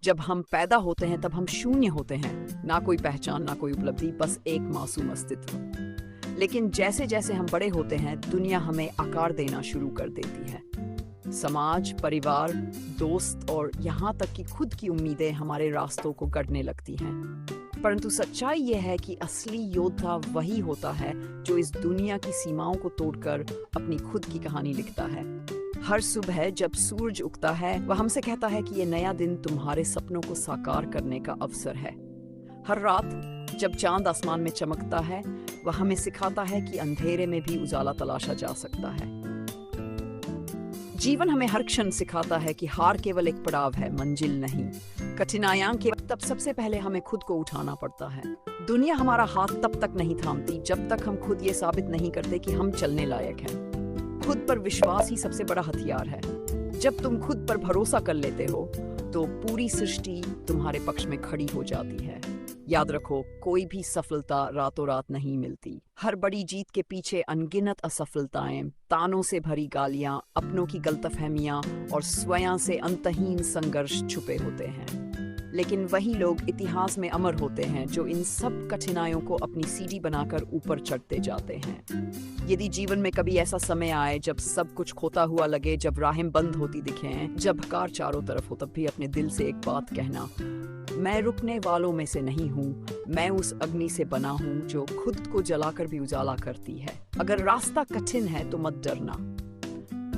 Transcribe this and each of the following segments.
जब हम पैदा होते हैं तब हम शून्य होते हैं, ना कोई पहचान, ना कोई उपलब्धि, बस एक मासूम अस्तित्व। लेकिन जैसे जैसे हम बड़े होते हैं, दुनिया हमें आकार देना शुरू कर देती है। समाज, परिवार, दोस्त और यहाँ तक कि खुद की उम्मीदें हमारे रास्तों को गढ़ने लगती हैं। परंतु सच्चाई यह है कि असली योद्धा वही होता है जो इस दुनिया की सीमाओं को तोड़कर अपनी खुद की कहानी लिखता है। हर सुबह जब सूरज उगता है, वह हमसे कहता है कि ये नया दिन तुम्हारे सपनों को साकार करने का अवसर है। हर रात जब चांद आसमान में चमकता है, वह हमें सिखाता है कि अंधेरे में भी उजाला तलाशा जा सकता है। जीवन हमें हर क्षण सिखाता है कि हार केवल एक पड़ाव है, मंजिल नहीं। कठिनाइयां के तब सबसे पहले हमें खुद को उठाना पड़ता है। दुनिया हमारा हाथ तब तक नहीं थामती जब तक हम खुद ये साबित नहीं करते कि हम चलने लायक हैं। खुद पर विश्वास ही सबसे बड़ा हथियार है। जब तुम खुद पर भरोसा कर लेते हो तो पूरी सृष्टि तुम्हारे पक्ष में खड़ी हो जाती है। याद रखो, कोई भी सफलता रातों रात नहीं मिलती। हर बड़ी जीत के पीछे अनगिनत असफलताएं, तानों से भरी गालियां, अपनों की गलतफहमियां और स्वयं से अंतहीन संघर्ष छुपे होते हैं। लेकिन वही लोग इतिहास में अमर होते हैं जो इन सब कठिनाइयों को अपनी सीढ़ी बनाकर ऊपर चढ़ते जाते हैं। यदि जीवन में कभी ऐसा समय आए जब सब कुछ खोता हुआ लगे, जब राहें बंद होती दिखें, जब कार चारों तरफ हो, तब भी अपने दिल से एक बात कहना, मैं रुकने वालों में से नहीं हूँ, मैं उस अग्नि से बना हूँ जो खुद को जलाकर भी उजाला करती है। अगर रास्ता कठिन है तो मत डरना,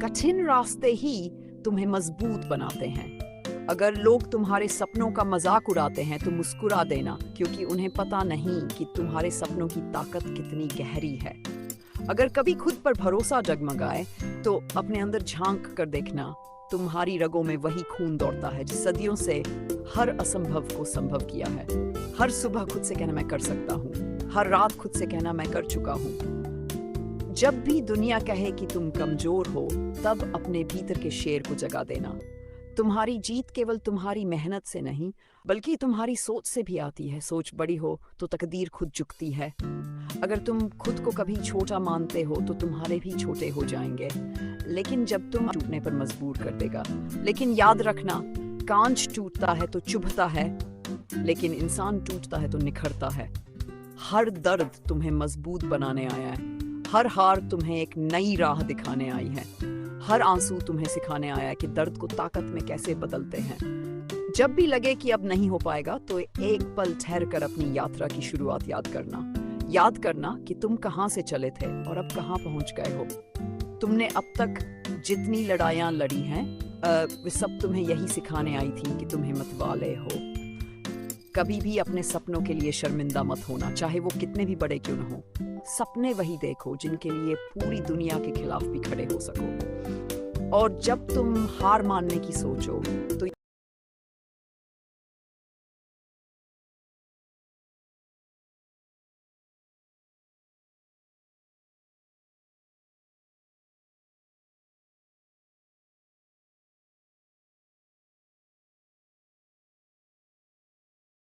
कठिन रास्ते ही तुम्हें मजबूत बनाते हैं। अगर लोग तुम्हारे सपनों का मजाक उड़ाते हैं तो मुस्कुरा देना, क्योंकि उन्हें पता नहीं कि तुम्हारे सपनों की ताकत कितनी गहरी है। अगर कभी खुद पर भरोसा डगमगाए तो अपने अंदर झांक कर देखना, तुम्हारी रगों में वही खून दौड़ता है जो सदियों से हर असंभव को संभव किया है। हर सुबह खुद से कहना, मैं कर सकता हूँ। हर रात खुद से कहना, मैं कर चुका हूँ। जब भी दुनिया कहे कि तुम कमजोर हो, तब अपने भीतर के शेर को जगा देना। तुम्हारी जीत केवल तुम्हारी मेहनत से नहीं, बल्कि तुम्हारी सोच से भी आती है। सोच बड़ी हो तो तकदीर खुद झुकती है। अगर तुम खुद को कभी छोटा मानते हो तो तुम्हारे भी छोटे हो जाएंगे, लेकिन जब तुम टूटने पर मजबूर कर देगा। लेकिन याद रखना, कांच टूटता है तो चुभता है, लेकिन इंसान टूटता है तो निखरता है। हर दर्द तुम्हें मजबूत बनाने आया है। हर हार तुम्हें एक नई राह दिखाने आई है। हर आंसू तुम्हें सिखाने आया है कि दर्द को ताकत में कैसे बदलते हैं। जब भी लगे कि अब नहीं हो पाएगा तो एक पल ठहर कर अपनी यात्रा की शुरुआत याद करना कि तुम कहां से चले थे और अब कहां पहुंच गए हो। तुमने अब तक जितनी लड़ाइयां लड़ी हैं, वे सब तुम्हें यही सिखाने आई थी कि तुम हिम्मत वाले हो। कभी भी अपने सपनों के लिए शर्मिंदा मत होना, चाहे वो कितने भी बड़े क्यों न हो। सपने वही देखो जिनके लिए पूरी दुनिया के खिलाफ भी खड़े हो सको। और जब तुम हार मानने की सोचो तो